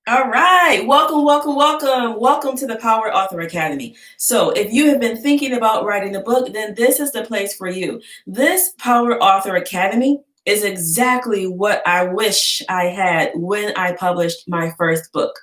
All right. Welcome, welcome, welcome. Welcome to the Power Author Academy. So, if you have been thinking about writing a book, then this is the place for you. This Power Author Academy is exactly what I wish I had when I published my first book.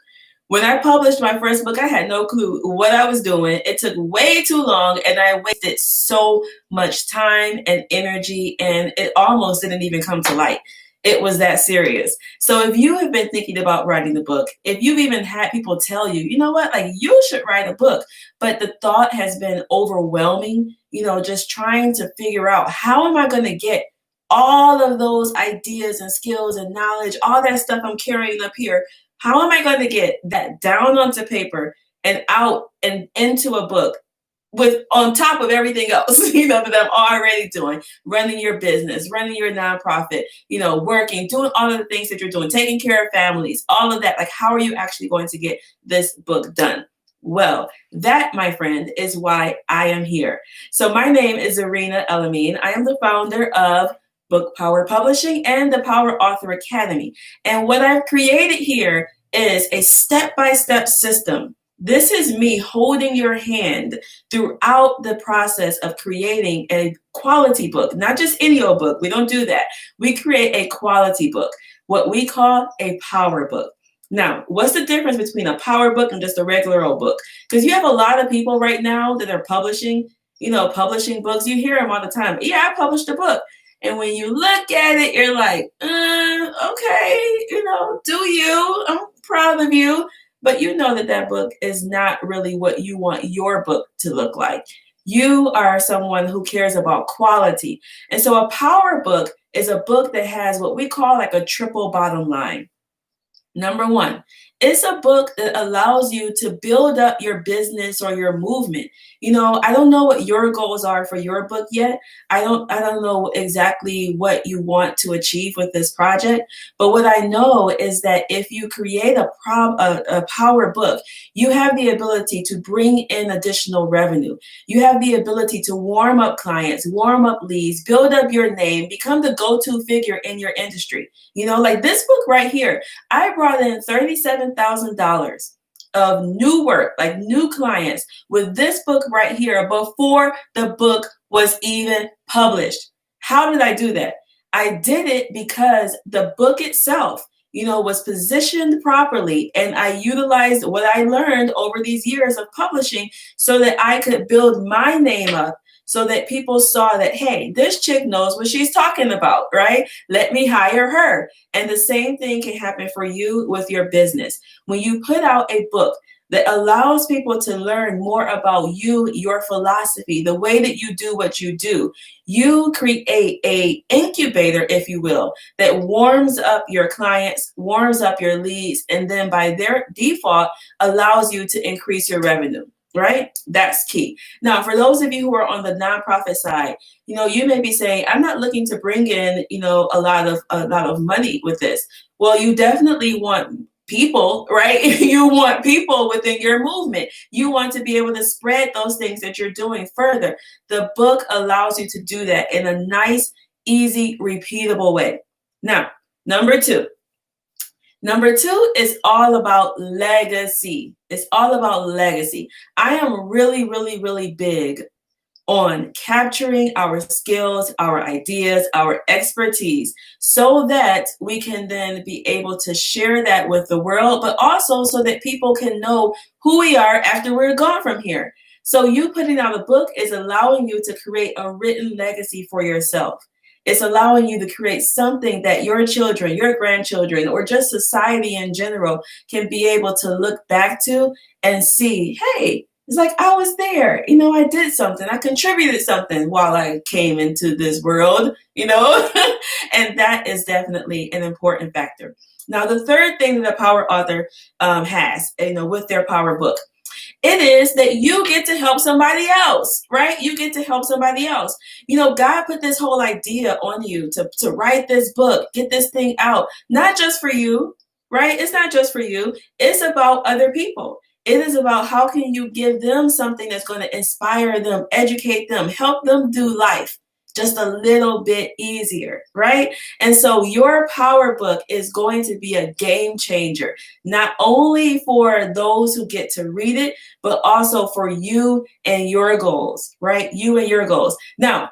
When I published my first book, I had no clue what I was doing. It took way too long and I wasted so much time and energy, and it almost didn't even come to light. It was that serious. So if you have been thinking about writing the book, if you've even had people tell you, you know what, like you should write a book, but the thought has been overwhelming, just trying to figure out how am I going to get all of those ideas and skills and knowledge, all that stuff I'm carrying up here, how am I going to get that down onto paper and out and into a book with on top of everything else, that I'm already doing, running your business, running your nonprofit, working, doing all of the things that you're doing, taking care of families, all of that. Like, how are you actually going to get this book done? Well, that, my friend, is why I am here. So my name is Zarina Elamine. I am the founder of Book Power Publishing and the Power Author Academy. And what I've created here is a step-by-step system. This is me holding your hand throughout the process of creating a quality book, not just any old book. We don't do that. We create a quality book, what we call a power book. Now, what's the difference between a power book and just a regular old book? Because you have a lot of people right now that are publishing books. You hear them all the time. Yeah, I published a book. And when you look at it, you're like, okay, do you? I'm proud of you. But you know that book is not really what you want your book to look like. You are someone who cares about quality. And so a power book is a book that has what we call like a triple bottom line. Number one, it's a book that allows you to build up your business or your movement. I don't know what your goals are for your book yet. I don't know exactly what you want to achieve with this project, but what I know is that if you create a power book, you have the ability to bring in additional revenue. You have the ability to warm up clients, warm up leads, build up your name, become the go-to figure in your industry. Like this book right here, I brought in $37,000 of new work, like new clients, with this book right here before the book was even published. How did I do that? I did it because the book itself, was positioned properly, and I utilized what I learned over these years of publishing so that I could build my name up so that people saw that, hey, this chick knows what she's talking about, right? Let me hire her. And the same thing can happen for you with your business. When you put out a book that allows people to learn more about you, your philosophy, the way that you do what you do, you create a incubator, if you will, that warms up your clients, warms up your leads, and then by their default allows you to increase your revenue. Right? That's key. Now, for those of you who are on the nonprofit side, you may be saying, I'm not looking to bring in, a lot of money with this. Well, you definitely want people, right? You want people within your movement. You want to be able to spread those things that you're doing further. The book allows you to do that in a nice, easy, repeatable way. Now, number two. Number two is all about legacy. It's all about legacy. I am really, really, really big on capturing our skills, our ideas, our expertise, so that we can then be able to share that with the world, but also so that people can know who we are after we're gone from here. So you putting out a book is allowing you to create a written legacy for yourself. It's allowing you to create something that your children, your grandchildren, or just society in general can be able to look back to and see, hey, it's like I was there. I did something. I contributed something while I came into this world. And that is definitely an important factor. Now, the third thing that a power author has, with their power book, it is that you get to help somebody else, right? You get to help somebody else. God put this whole idea on you to write this book, get this thing out, not just for you, right? It's not just for you. It's about other people. It is about how can you give them something that's going to inspire them, educate them, help them do life. just a little bit easier, right? And so your power book is going to be a game changer, not only for those who get to read it, but also for you and your goals, right? You and your goals. Now,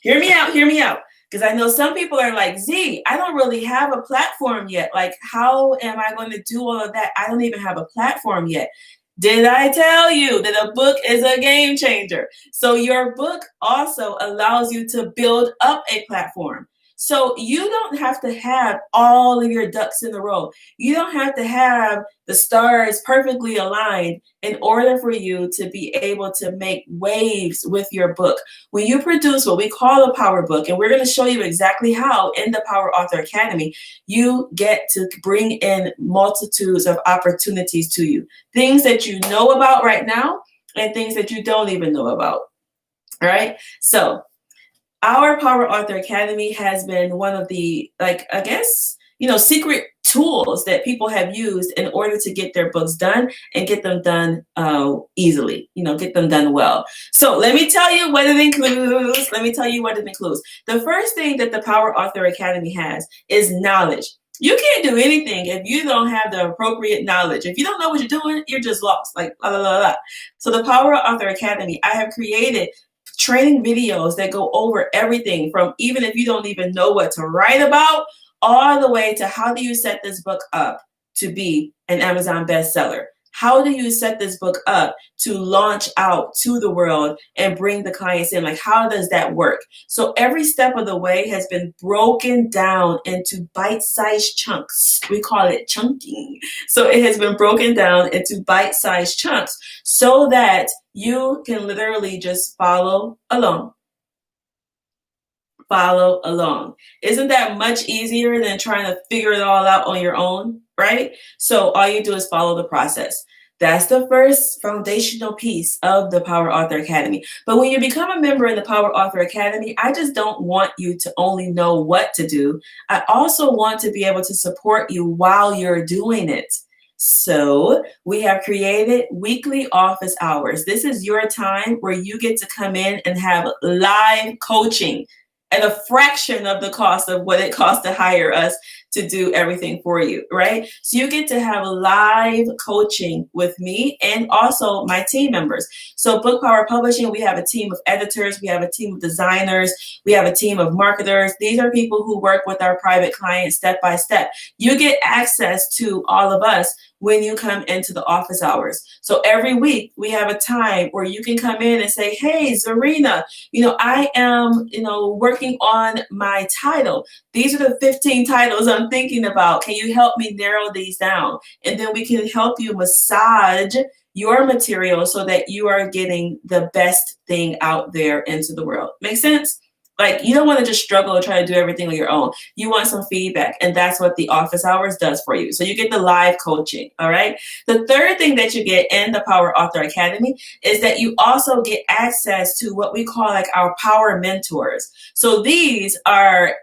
hear me out. Because I know some people are like, Z, I don't really have a platform yet. Like, how am I going to do all of that? I don't even have a platform yet. Did I tell you that a book is a game changer? So your book also allows you to build up a platform. So you don't have to have all of your ducks in a row. You don't have to have the stars perfectly aligned in order for you to be able to make waves with your book. When you produce what we call a power book, and we're going to show you exactly how in the Power Author Academy, you get to bring in multitudes of opportunities to you. Things that you know about right now and things that you don't even know about. All right. So our Power Author Academy has been one of the, like, I guess, secret tools that people have used in order to get their books done and get them done easily, get them done well. So let me tell you what it includes. The first thing that the Power Author Academy has is knowledge. You can't do anything if you don't have the appropriate knowledge. If you don't know what you're doing, you're just lost. Like, blah, blah, blah, blah. So the Power Author Academy, I have created training videos that go over everything from, even if you don't even know what to write about, all the way to how do you set this book up to be an Amazon bestseller? How do you set this book up to launch out to the world and bring the clients in? Like, how does that work? So every step of the way has been broken down into bite-sized chunks. We call it chunking. So it has been broken down into bite-sized chunks so that you can literally just follow along. Follow along. Isn't that much easier than trying to figure it all out on your own, right? So all you do is follow the process. That's the first foundational piece of the Power Author Academy. But when you become a member in the Power Author Academy, I just don't want you to only know what to do. I also want to be able to support you while you're doing it. So we have created weekly office hours. This is your time where you get to come in and have live coaching at a fraction of the cost of what it costs to hire us to do everything for you, right? So you get to have live coaching with me and also my team members. So Book Power Publishing, we have a team of editors, we have a team of designers, we have a team of marketers. These are people who work with our private clients step by step. You get access to all of us when you come into the office hours. So every week we have a time where you can come in and say, hey, Zarina, I am, working on my title. These are the 15 titles I'm thinking about. Can you help me narrow these down? And then we can help you massage your material so that you are getting the best thing out there into the world. Make sense? Like, you don't want to just struggle and try to do everything on your own. You want some feedback, and that's what the office hours does for you. So you get the live coaching, all right? The third thing that you get in the Power Author Academy is that you also get access to what we call like our power mentors. So these are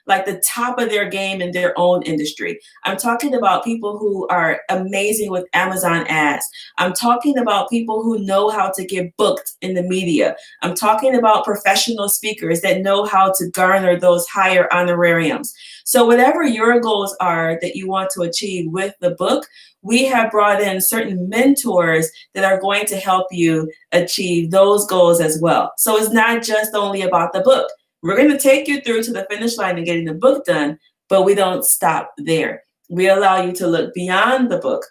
like the top of their game in their own industry. I'm talking about people who are amazing with Amazon ads. I'm talking about people who know how to get booked in the media. I'm talking about professional speakers that know how to garner those higher honorariums. So whatever your goals are that you want to achieve with the book, we have brought in certain mentors that are going to help you achieve those goals as well. So it's not just only about the book. We're going to take you through to the finish line and getting the book done, but we don't stop there. We allow you to look beyond the book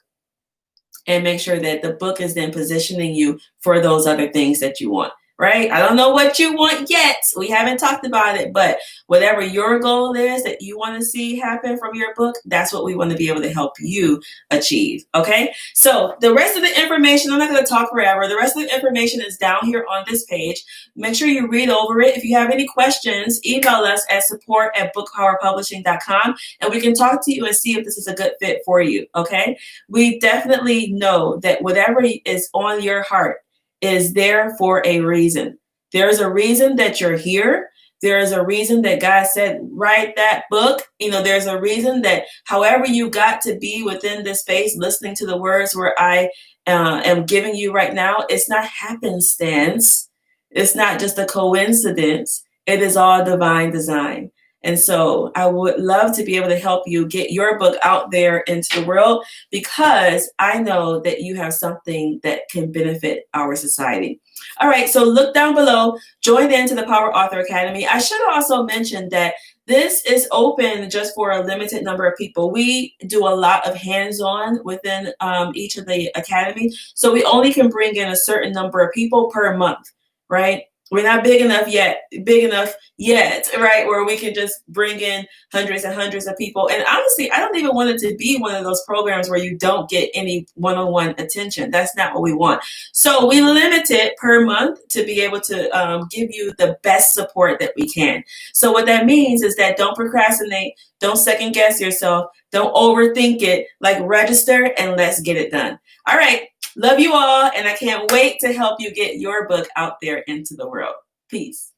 and make sure that the book is then positioning you for those other things that you want, right? I don't know what you want yet. We haven't talked about it, but whatever your goal is that you want to see happen from your book, that's what we want to be able to help you achieve, okay? So the rest of the information, I'm not going to talk forever. The rest of the information is down here on this page. Make sure you read over it. If you have any questions, email us at support@bookpowerpublishing.com, and we can talk to you and see if this is a good fit for you, okay? We definitely know that whatever is on your heart is there for a reason. There's a reason that you're here. There is a reason that God said, write that book. There's a reason that however you got to be within this space, listening to the words where I am giving you right now, it's not happenstance. It's not just a coincidence. It is all divine design. And so I would love to be able to help you get your book out there into the world, because I know that you have something that can benefit our society. All right, so look down below, join into the Power Author Academy. I should also mention that this is open just for a limited number of people. We do a lot of hands-on within each of the academies, so we only can bring in a certain number of people per month, right? We're not big enough yet, right? Where we can just bring in hundreds and hundreds of people. And honestly, I don't even want it to be one of those programs where you don't get any one-on-one attention. That's not what we want. So we limit it per month to be able to give you the best support that we can. So what that means is that don't procrastinate, don't second guess yourself, don't overthink it, like register and let's get it done. All right. Love you all, and I can't wait to help you get your book out there into the world. Peace.